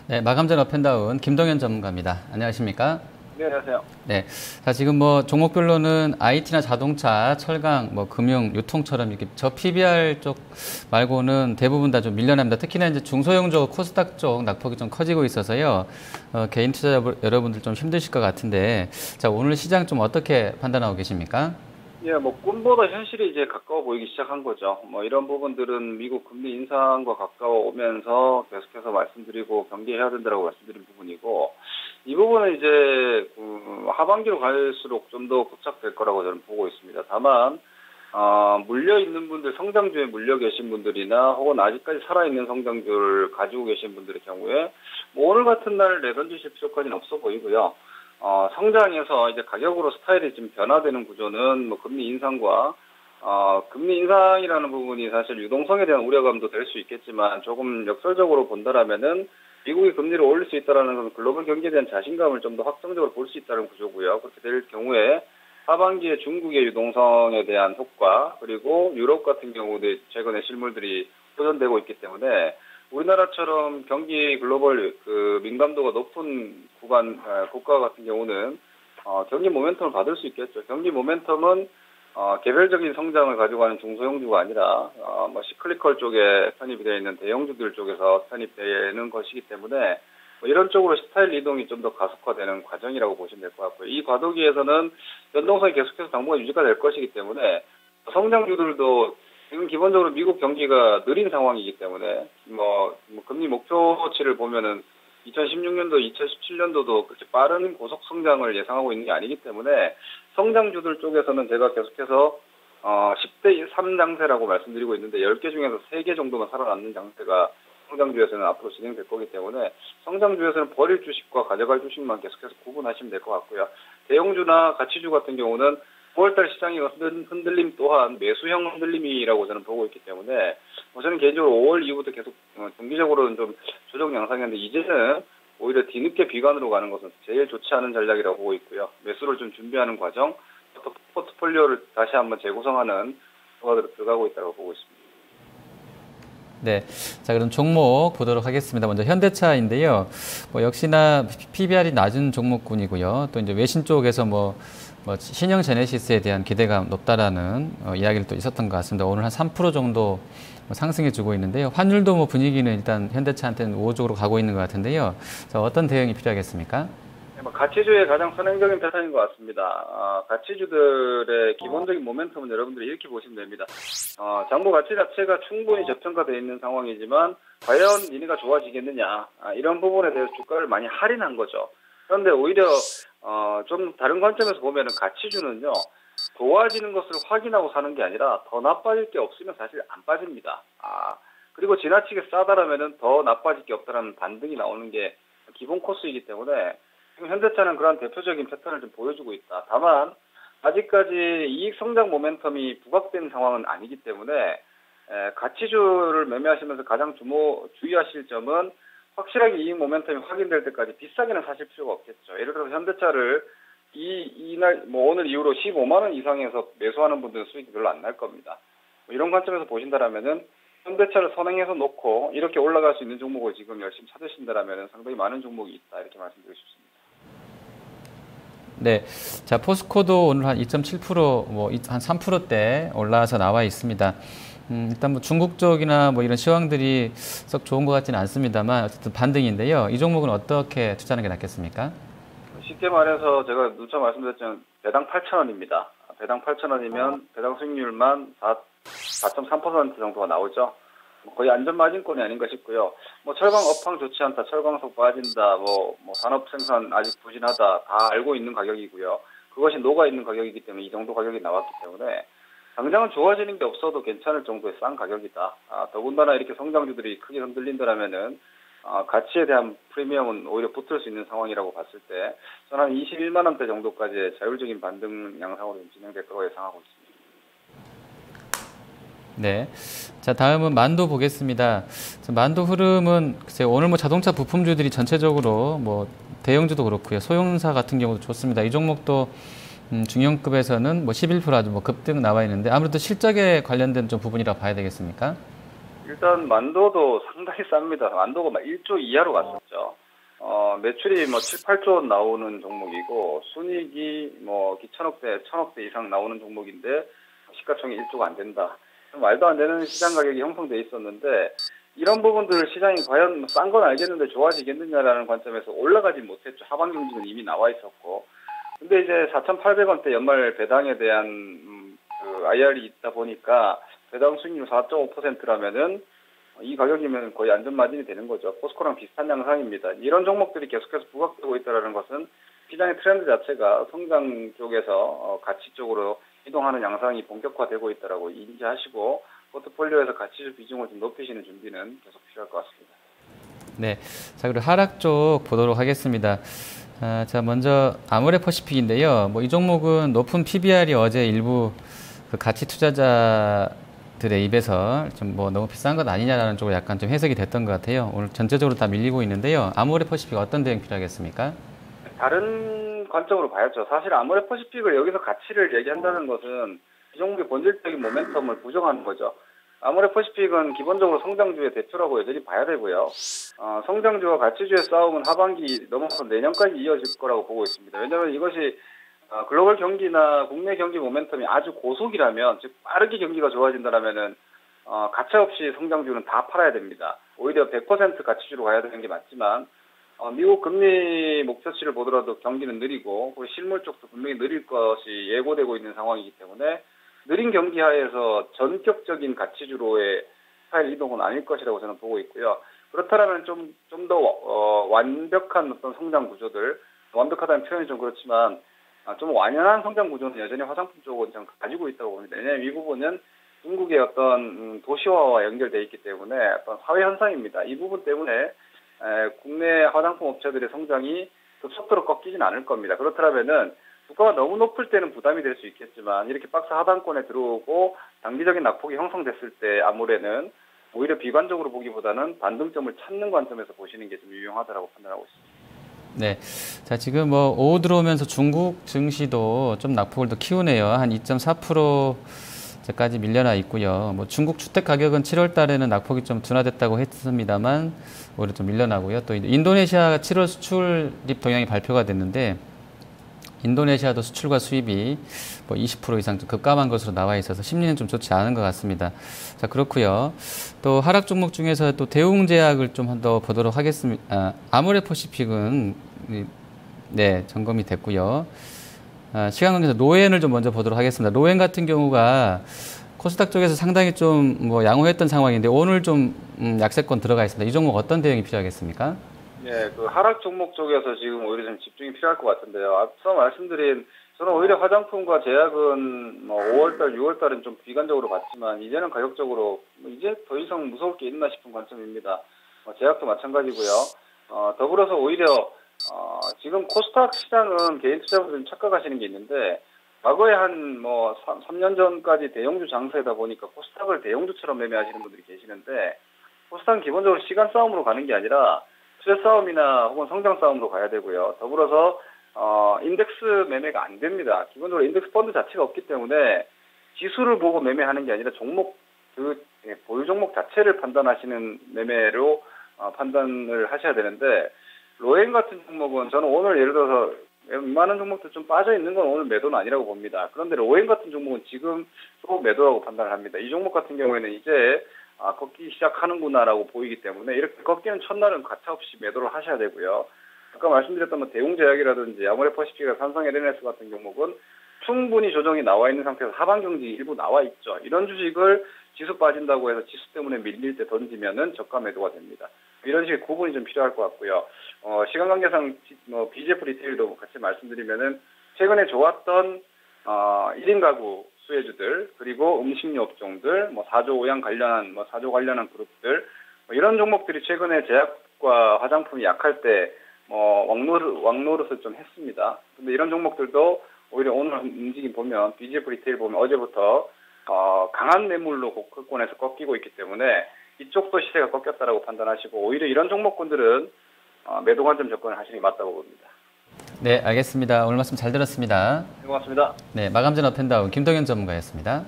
네, 마감 전 업앤다운 김동현 전문가입니다. 안녕하십니까? 네, 안녕하세요. 네. 자, 지금 뭐 종목별로는 IT나 자동차, 철강, 뭐 금융, 유통처럼 이렇게 저 PBR 쪽 말고는 대부분 다 좀 밀려납니다. 특히나 이제 중소형주 코스닥 쪽 낙폭이 좀 커지고 있어서요. 개인 투자 여러분들 좀 힘드실 것 같은데, 자, 오늘 시장 좀 어떻게 판단하고 계십니까? 예, 뭐 꿈보다 현실이 이제 가까워 보이기 시작한 거죠. 뭐 이런 부분들은 미국 금리 인상과 가까워 오면서 계속해서 말씀드리고 경계해야 된다고 말씀드린 부분이고, 이 부분은 이제 하반기로 갈수록 좀 더 고착될 거라고 저는 보고 있습니다. 다만 물려 있는 분들, 성장주에 물려 계신 분들이나 혹은 아직까지 살아있는 성장주를 가지고 계신 분들의 경우에 뭐 오늘 같은 날 내던지실 필요까지는 없어 보이고요. 성장해서 이제 가격으로 스타일이 좀 변화되는 구조는 뭐 금리 인상과 금리 인상이라는 부분이 사실 유동성에 대한 우려감도 될 수 있겠지만 조금 역설적으로 본다라면은 미국이 금리를 올릴 수 있다라는 건 글로벌 경기에 대한 자신감을 좀 더 확정적으로 볼 수 있다는 구조고요. 그렇게 될 경우에 하반기에 중국의 유동성에 대한 효과 그리고 유럽 같은 경우도 최근에 실물들이 호전되고 있기 때문에 우리나라처럼 경기 글로벌 민감도가 높은 국가 같은 경우는 경기 모멘텀을 받을 수 있겠죠. 경기 모멘텀은 개별적인 성장을 가져가는 중소형주가 아니라 뭐 시클리컬 쪽에 편입이 되어 있는 대형주들 쪽에서 편입되는 것이기 때문에 뭐 이런 쪽으로 스타일 이동이 좀 더 가속화되는 과정이라고 보시면 될 것 같고요. 이 과도기에서는 연동성이 계속해서 당분간 유지가 될 것이기 때문에 성장주들도 지금 기본적으로 미국 경기가 느린 상황이기 때문에 뭐 금리 목표치를 보면은 2016년도, 2017년도도 그렇게 빠른 고속 성장을 예상하고 있는 게 아니기 때문에 성장주들 쪽에서는 제가 계속해서 10대 3 장세라고 말씀드리고 있는데 10개 중에서 3개 정도만 살아남는 장세가 성장주에서는 앞으로 진행될 거기 때문에 성장주에서는 버릴 주식과 가져갈 주식만 계속해서 구분하시면 될 것 같고요. 대형주나 가치주 같은 경우는 9월달 시장의 흔들림 또한 매수형 흔들림이라고 저는 보고 있기 때문에 저는 개인적으로 5월 이후부터 계속 정기적으로는 좀 조정 양상이었는데 이제는 오히려 뒤늦게 비관으로 가는 것은 제일 좋지 않은 전략이라고 보고 있고요. 매수를 좀 준비하는 과정, 포트폴리오를 다시 한번 재구성하는 과정으로 들어가고 있다고 보고 있습니다. 네. 자, 그럼 종목 보도록 하겠습니다. 먼저 현대차인데요. 뭐 역시나 PBR이 낮은 종목군이고요. 또 이제 외신 쪽에서 뭐 신형 제네시스에 대한 기대가 높다라는 이야기를 또 있었던 것 같습니다. 오늘 한 3% 정도 상승해 주고 있는데요. 환율도 뭐 분위기는 일단 현대차한테는 우호적으로 가고 있는 것 같은데요. 자, 어떤 대응이 필요하겠습니까? 가치주의 가장 선행적인 패턴인 것 같습니다. 가치주들의 기본적인 모멘텀은 여러분들이 이렇게 보시면 됩니다. 장부 가치 자체가 충분히 저평가되어 있는 상황이지만 과연 얘네가 좋아지겠느냐 이런 부분에 대해서 주가를 많이 할인한 거죠. 그런데 오히려 좀 다른 관점에서 보면은 가치주는요 좋아지는 것을 확인하고 사는 게 아니라 더 나빠질 게 없으면 사실 안 빠집니다. 그리고 지나치게 싸다라면은 더 나빠질 게 없다라는 반등이 나오는 게 기본 코스이기 때문에 지금 현대차는 그런 대표적인 패턴을 좀 보여주고 있다. 다만 아직까지 이익 성장 모멘텀이 부각된 상황은 아니기 때문에 가치주를 매매하시면서 가장 주의하실 점은 확실하게 이익 모멘텀이 확인될 때까지 비싸게는 사실 필요가 없겠죠. 예를 들어서 현대차를 이날 오늘 이후로 15만 원 이상에서 매수하는 분들은 수익이 별로 안 날 겁니다. 이런 관점에서 보신다라면은 현대차를 선행해서 놓고 이렇게 올라갈 수 있는 종목을 지금 열심히 찾으신다라면은 상당히 많은 종목이 있다 이렇게 말씀드리고 싶습니다. 네. 자, 포스코도 오늘 한 2.7%, 한 3%대 올라와서 나와 있습니다. 일단 뭐 중국 쪽이나 뭐 이런 시황들이 썩 좋은 것 같지는 않습니다만 어쨌든 반등인데요. 이 종목은 어떻게 투자하는 게 낫겠습니까? 쉽게 말해서 제가 누차 말씀드렸지만 배당 8,000원입니다. 배당 8,000원이면 배당 수익률만 4.3% 정도가 나오죠. 거의 안전마진권이 아닌가 싶고요. 철강 업황 좋지 않다, 철강석 빠진다, 산업 생산 아직 부진하다 다 알고 있는 가격이고요. 그것이 녹아 있는 가격이기 때문에 이 정도 가격이 나왔기 때문에 당장은 좋아지는 게 없어도 괜찮을 정도의 싼 가격이다. 더군다나 이렇게 성장주들이 크게 흔들린다라면은 가치에 대한 프리미엄은 오히려 붙을 수 있는 상황이라고 봤을 때 저는 한 21만 원대 정도까지의 자율적인 반등 양상으로 진행될 거라고 예상하고 있습니다. 네. 자, 다음은 만도 보겠습니다. 만도 흐름은 글쎄요, 오늘 뭐 자동차 부품주들이 전체적으로 뭐 대형주도 그렇고요. 소형사 같은 경우도 좋습니다. 이 종목도 중형급에서는 뭐 11% 아주 뭐 급등 나와 있는데 아무래도 실적에 관련된 좀 부분이라고 봐야 되겠습니까? 일단 만도도 상당히 쌉니다. 만도가 막 1조 이하로 갔었죠. 매출이 뭐 7, 8조 원 나오는 종목이고 순이익이 뭐 천억대 이상 나오는 종목인데 시가총액 1조가 안 된다. 말도 안 되는 시장 가격이 형성돼 있었는데 이런 부분들을 시장이 과연 싼 건 알겠는데 좋아지겠느냐라는 관점에서 올라가지 못했죠. 하반 경직은 이미 나와 있었고. 근데 이제 4,800원대 연말 배당에 대한 그 IR이 있다 보니까 배당 수익률 4.5%라면은 이 가격이면 거의 안전마진이 되는 거죠. 포스코랑 비슷한 양상입니다. 이런 종목들이 계속해서 부각되고 있다는 것은 시장의 트렌드 자체가 성장 쪽에서 가치 쪽으로 이동하는 양상이 본격화되고 있다고 인지하시고 포트폴리오에서 가치 비중을 좀 높이시는 준비는 계속 필요할 것 같습니다. 네, 자 그리고 하락 쪽 보도록 하겠습니다. 자 먼저 아모레퍼시픽인데요. 뭐 이 종목은 높은 PBR이 어제 일부 그 가치 투자자들의 입에서 좀 뭐 너무 비싼 것 아니냐라는 쪽으로 약간 좀 해석이 됐던 것 같아요. 오늘 전체적으로 다 밀리고 있는데요. 아모레퍼시픽 어떤 대응 필요하겠습니까? 다른 관점으로 봐야죠. 사실 아모레퍼시픽을 여기서 가치를 얘기한다는 것은 이 종목의 본질적인 모멘텀을 부정하는 거죠. 아모레퍼시픽은 기본적으로 성장주의 대표라고 여전히 봐야 되고요. 성장주와 가치주의 싸움은 하반기 넘어서 내년까지 이어질 거라고 보고 있습니다. 왜냐하면 이것이 글로벌 경기나 국내 경기 모멘텀이 아주 고속이라면, 즉 빠르게 경기가 좋아진다면은 가차없이 성장주는 다 팔아야 됩니다. 오히려 100% 가치주로 가야 되는 게 맞지만 미국 금리 목표치를 보더라도 경기는 느리고 실물 쪽도 분명히 느릴 것이 예고되고 있는 상황이기 때문에 느린 경기 하에서 전격적인 가치주로의 스타일 이동은 아닐 것이라고 저는 보고 있고요. 그렇다면 좀 더 완벽한 어떤 성장 구조들, 완벽하다는 표현이 좀 그렇지만 좀 완연한 성장 구조는 여전히 화장품 쪽은 좀 가지고 있다고 봅니다. 왜냐하면 이 부분은 중국의 어떤 도시화와 연결되어 있기 때문에 어떤 사회 현상입니다. 이 부분 때문에 국내 화장품 업체들의 성장이 급속도로 꺾이진 않을 겁니다. 그렇다면은 주가가 너무 높을 때는 부담이 될 수 있겠지만 이렇게 박스 하단권에 들어오고 단기적인 낙폭이 형성됐을 때 아무래는 오히려 비관적으로 보기보다는 반등점을 찾는 관점에서 보시는 게 좀 유용하다고 판단하고 있습니다. 네, 자 지금 뭐 오후 들어오면서 중국 증시도 좀 낙폭을 더 키우네요. 한 2.4%까지 밀려나 있고요. 뭐 중국 주택 가격은 7월 달에는 낙폭이 좀 둔화됐다고 했습니다만 오히려 좀 밀려나고요. 또 인도네시아 7월 수출입 동향이 발표가 됐는데 인도네시아도 수출과 수입이 뭐 20% 이상 좀 급감한 것으로 나와 있어서 심리는 좀 좋지 않은 것 같습니다. 자, 그렇고요. 또 하락 종목 중에서 또 대웅제약을 좀 더 보도록 하겠습니다. 아모레퍼시픽은 네, 점검이 됐고요. 시간 관계에서 노엔을 좀 먼저 보도록 하겠습니다. 노엔 같은 경우가 코스닥 쪽에서 상당히 좀 뭐 양호했던 상황인데 오늘 좀 약세권 들어가 있습니다. 이 종목 어떤 대응이 필요하겠습니까? 네, 그 하락 종목 쪽에서 지금 오히려 좀 집중이 필요할 것 같은데요. 앞서 말씀드린 저는 오히려 화장품과 제약은 뭐 5월달, 6월달은 좀 비관적으로 봤지만 이제는 가격적으로 이제 더 이상 무서울 게 있나 싶은 관점입니다. 제약도 마찬가지고요. 더불어서 오히려 지금 코스닥 시장은 개인 투자분들이 착각하시는 게 있는데 과거에 한 뭐 3년 전까지 대형주 장세다 보니까 코스닥을 대형주처럼 매매하시는 분들이 계시는데 코스닥은 기본적으로 시간 싸움으로 가는 게 아니라 투자 싸움이나 혹은 성장 싸움으로 가야 되고요. 더불어서 인덱스 매매가 안 됩니다. 기본적으로 인덱스 펀드 자체가 없기 때문에 지수를 보고 매매하는 게 아니라 종목 보유 종목 자체를 판단하시는 매매로 판단을 하셔야 되는데 로엔 같은 종목은 저는 오늘 예를 들어서 웬만한 종목들 좀 빠져 있는 건 오늘 매도는 아니라고 봅니다. 그런데 로엔 같은 종목은 지금 또 매도라고 판단을 합니다. 이 종목 같은 경우에는 이제 꺾기 시작하는구나라고 보이기 때문에 이렇게 꺾이는 첫날은 가차없이 매도를 하셔야 되고요. 아까 말씀드렸던 뭐 대웅제약이라든지 아모레퍼시픽이나 삼성 LNS 같은 종목은 충분히 조정이 나와 있는 상태에서 하반 경직이 일부 나와 있죠. 이런 주식을 지수 빠진다고 해서 지수 때문에 밀릴 때 던지면은 저가 매도가 됩니다. 이런 식의 구분이 좀 필요할 것 같고요. 시간 관계상 BGF 리테일도 같이 말씀드리면은 최근에 좋았던 1인 가구 수혜주들 그리고 음식료 업종들, 뭐 사조 관련한 그룹들 이런 종목들이 최근에 제약과 화장품이 약할 때 왕노릇을 좀 했습니다. 근데 이런 종목들도 오히려 오늘 움직임 보면 BGF 리테일 보면 어제부터 강한 매물로 고가권에서 꺾이고 있기 때문에 이쪽도 시세가 꺾였다라고 판단하시고 오히려 이런 종목군들은 매도 관점 접근을 하시는 게 맞다고 봅니다. 네, 알겠습니다. 오늘 말씀 잘 들었습니다. 네, 고맙습니다. 네, 마감전 업앤다운 김동현 전문가였습니다.